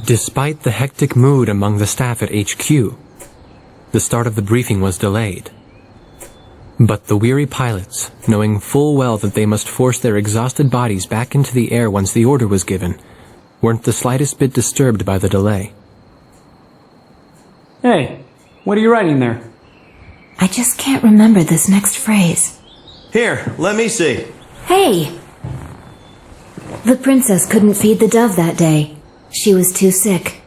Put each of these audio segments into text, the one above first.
Despite the hectic mood among the staff at HQ, the start of the briefing was delayed. But the weary pilots, knowing full well that they must force their exhausted bodies back into the air once the order was given, weren't the slightest bit disturbed by the delay. Hey, what are you writing there? I just can't remember this next phrase. Here, let me see. Hey! The princess couldn't feed the dove that day. She was too sick.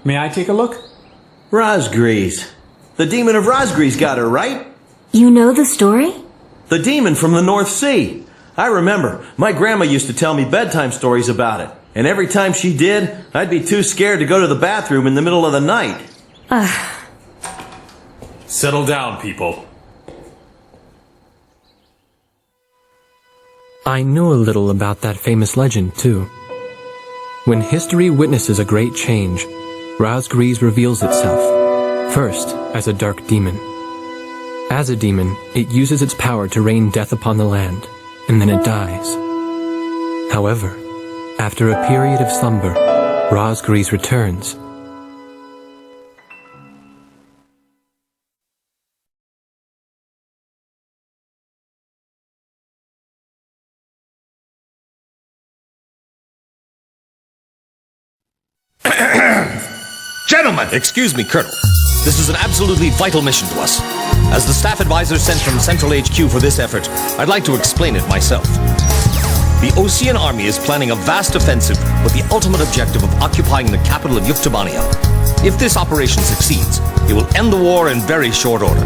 May I take a look? Razgriz. The demon of Razgriz got her, right? You know the story? The demon from the North Sea. I remember. My grandma used to tell me bedtime stories about it. And every time she did, I'd be too scared to go to the bathroom in the middle of the night. Settle down, people. I knew a little about that famous legend, too. When history witnesses a great change, Razgriz reveals itself, first as a dark demon. As a demon, it uses its power to rain death upon the land, and then it dies. However, after a period of slumber, Razgriz returns. Gentlemen! Excuse me, Colonel. This is an absolutely vital mission to us. As the staff advisor sent from Central HQ for this effort, I'd like to explain it myself. The Ocean Army is planning a vast offensive with the ultimate objective of occupying the capital of Yuktobania. If this operation succeeds, it will end the war in very short order.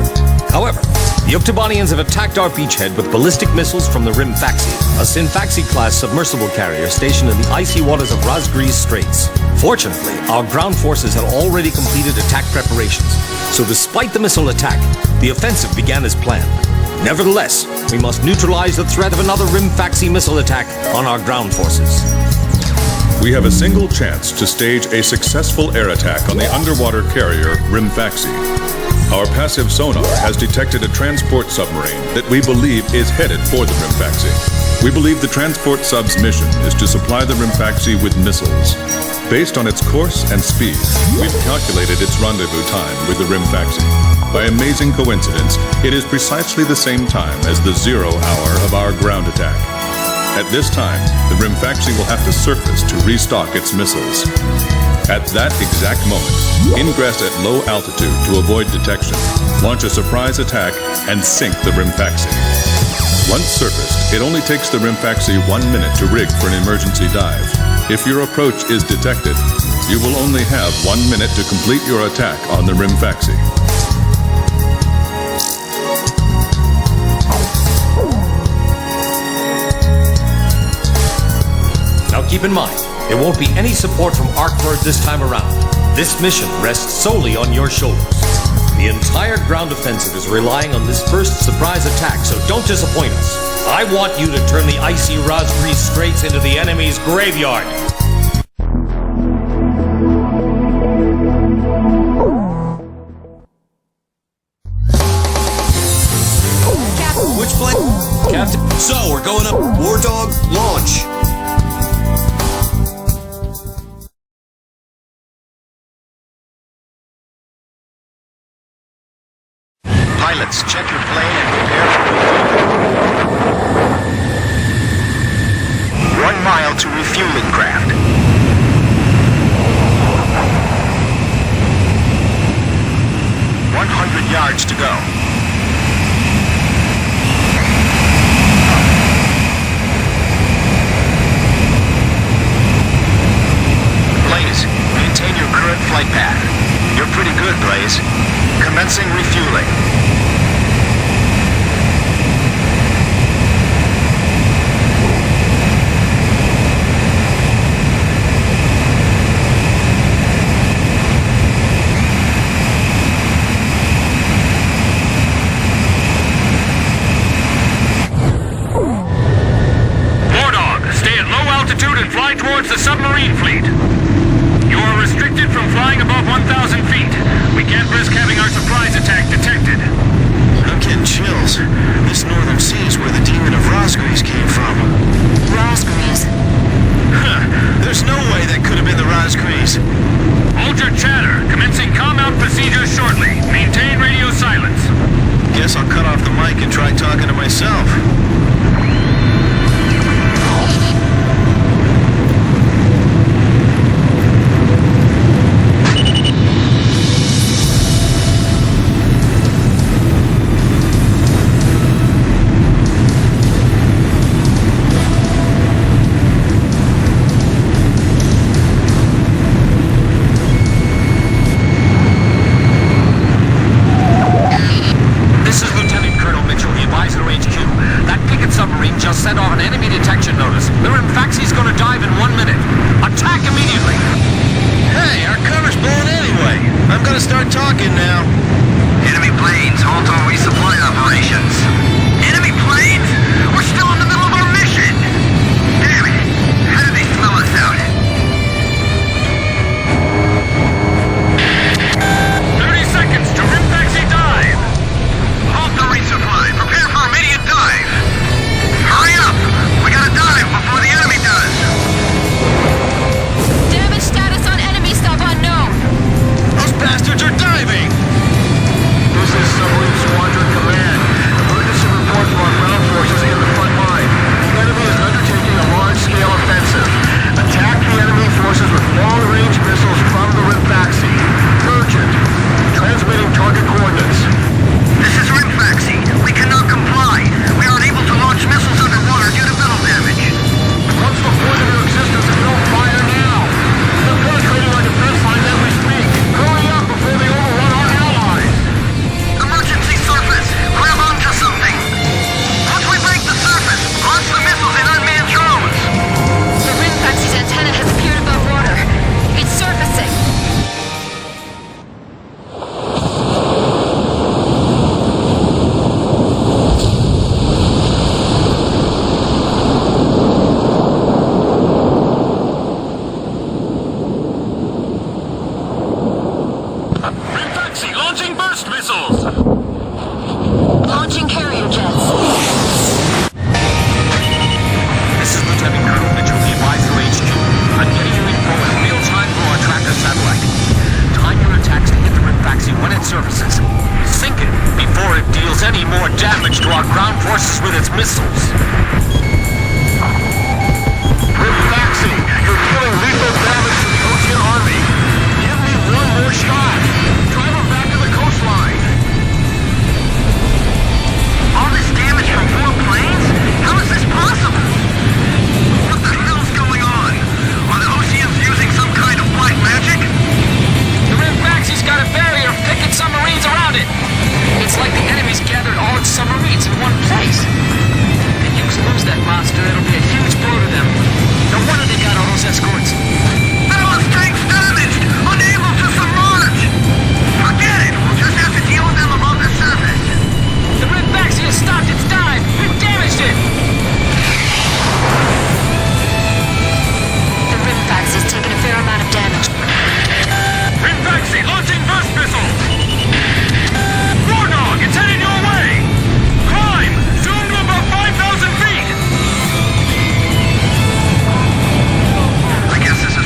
However, the Yuktobanians have attacked our beachhead with ballistic missiles from the Hrimfaxi, a Hrimfaxi-class submersible carrier stationed in the icy waters of Razgriz Straits. Fortunately, our ground forces had already completed attack preparations, so despite the missile attack, the offensive began as planned. Nevertheless, we must neutralize the threat of another Hrimfaxi missile attack on our ground forces. We have a single chance to stage a successful air attack on the underwater carrier Hrimfaxi. Our passive sonar has detected a transport submarine that we believe is headed for the Hrimfaxi. We believe the transport sub's mission is to supply the Hrimfaxi with missiles. Based on its course and speed, we've calculated its rendezvous time with the Hrimfaxi. By amazing coincidence, it is precisely the same time as the 0 hour of our ground attack. At this time, the Hrimfaxi will have to surface to restock its missiles. At that exact moment, ingress at low altitude to avoid detection, launch a surprise attack, and sink the Hrimfaxi. Once surfaced, it only takes the Hrimfaxi 1 minute to rig for an emergency dive. If your approach is detected, you will only have 1 minute to complete your attack on the Hrimfaxi. Now keep in mind, there won't be any support from Arkford this time around. This mission rests solely on your shoulders. The entire ground offensive is relying on this first surprise attack, so don't disappoint us. I want you to turn the icy Razgriz Straits into the enemy's graveyard. Which plane? Captain. So, we're going up. Wardog, launch. Pilots, check your plane and prepare for refueling. 1 mile to refueling craft. 100 yards to go. Blaze, maintain your current flight path. You're pretty good, Blaze. Commencing refueling. Wardog, stay at low altitude and fly towards the submarine fleet. You are restricted from flying above 1,000 feet. We can't risk having our surprise attack detected. I'm getting chills. This northern sea is where the demon of Razgriz came from. Razgriz. Huh. There's no way that could have been the Razgriz. submarine just sent off an enemy detection notice. The Hrimfaxi's gonna dive in 1 minute. Attack immediately! Hey, our cover's blown anyway. I'm gonna start talking now. Enemy planes, halt all resupply operations. Enemy planes? We're still in the middle of our mission! Damn it! How did they smell us out? 30 seconds to Hrimfaxi dive! Halt the resupply. Prepare for immediate dive! Hurry up! We gotta dive before the enemy does! Damage status on enemy sub unknown. Those bastards are diving! This is Submarine Squadron Command. Emergency report from our ground forces in the front line. The enemy is undertaking a large-scale offensive. Attack the enemy forces with long-range missiles from the Hrimfaxi. Urgent. Transmitting target coordinates. This is Hrimfaxi. We cannot comply. We are unable to launch missiles underwater due to missile damage. What's the point of your existence if you don't fire now? They're penetrating our defense line as we speak. Hurry up before they overrun our allies. Emergency surface. Grab onto something. Once we break the surface, launch the missiles in unmanned drones. The Hrimfaxi's antenna has appeared above water. It's surfacing. Hrimfaxi launching burst missiles. Launching carrier jets. This is Lieutenant Colonel Mitchell, the advisor HQ. I'm getting you info in real time from our tracker satellite. Time your attacks to hit the Hrimfaxi when it surfaces. Sink it before it deals any more damage to our ground forces with its missiles. Hrimfaxi, you're dealing lethal damage to the Ocean Army. Give me one more shot. Drive them back to the coastline. All this damage from 4 planes? How is this possible? What the hell's going on? Are the Oceans using some kind of black magic? The Hrimfaxi's got a barrier of picket submarines around it. It's like the enemy's gathered all its submarines in one place. If the Ukes lose that monster, it'll be a huge blow to them. No wonder they got all those escorts. Ballast tanks damaged! Unable to submerge! Forget it! We'll just have to deal with them above the surface. The Hrimfaxi has stopped its dive! We've damaged it! The Hrimfaxi's taken a fair amount of damage. Hrimfaxi launching burst missile! Wardog, it's heading your way! Climb! Zoom to about 5,000 feet! I guess this is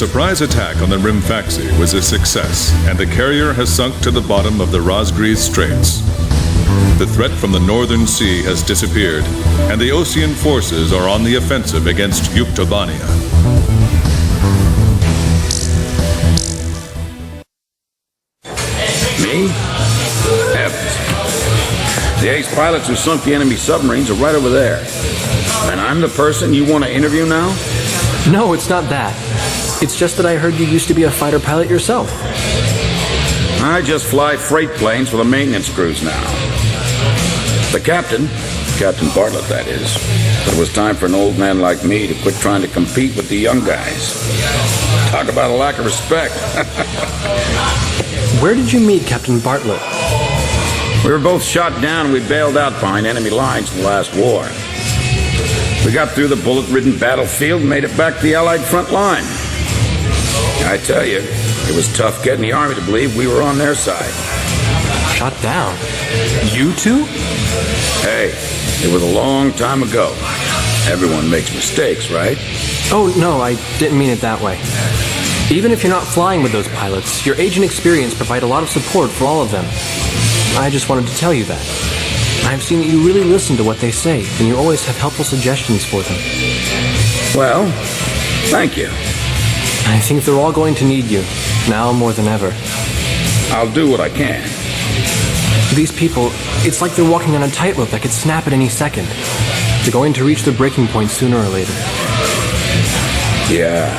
surprise attack on the Hrimfaxi was a success, and the carrier has sunk to the bottom of the Razgriz Straits. The threat from the northern sea has disappeared, and the Ocean forces are on the offensive against Yuktobania. Me? Heavens. The ace pilots who sunk the enemy submarines are right over there. And I'm the person you want to interview now? No, it's not that. It's just that I heard you used to be a fighter pilot yourself. I just fly freight planes for the maintenance crews now. The captain, Captain Bartlett that is, but it was time for an old man like me to quit trying to compete with the young guys. Talk about a lack of respect. Where did you meet Captain Bartlett? We were both shot down and we bailed out behind enemy lines in the last war. We got through the bullet-ridden battlefield and made it back to the Allied front line. I tell you, it was tough getting the Army to believe we were on their side. Shot down? You two? Hey, it was a long time ago. Everyone makes mistakes, right? Oh, no, I didn't mean it that way. Even if you're not flying with those pilots, your age and experience provide a lot of support for all of them. I just wanted to tell you that. I've seen that you really listen to what they say, and you always have helpful suggestions for them. Well, thank you. I think they're all going to need you, now more than ever. I'll do what I can. These people, it's like they're walking on a tightrope that could snap at any second. They're going to reach their breaking point sooner or later. Yeah.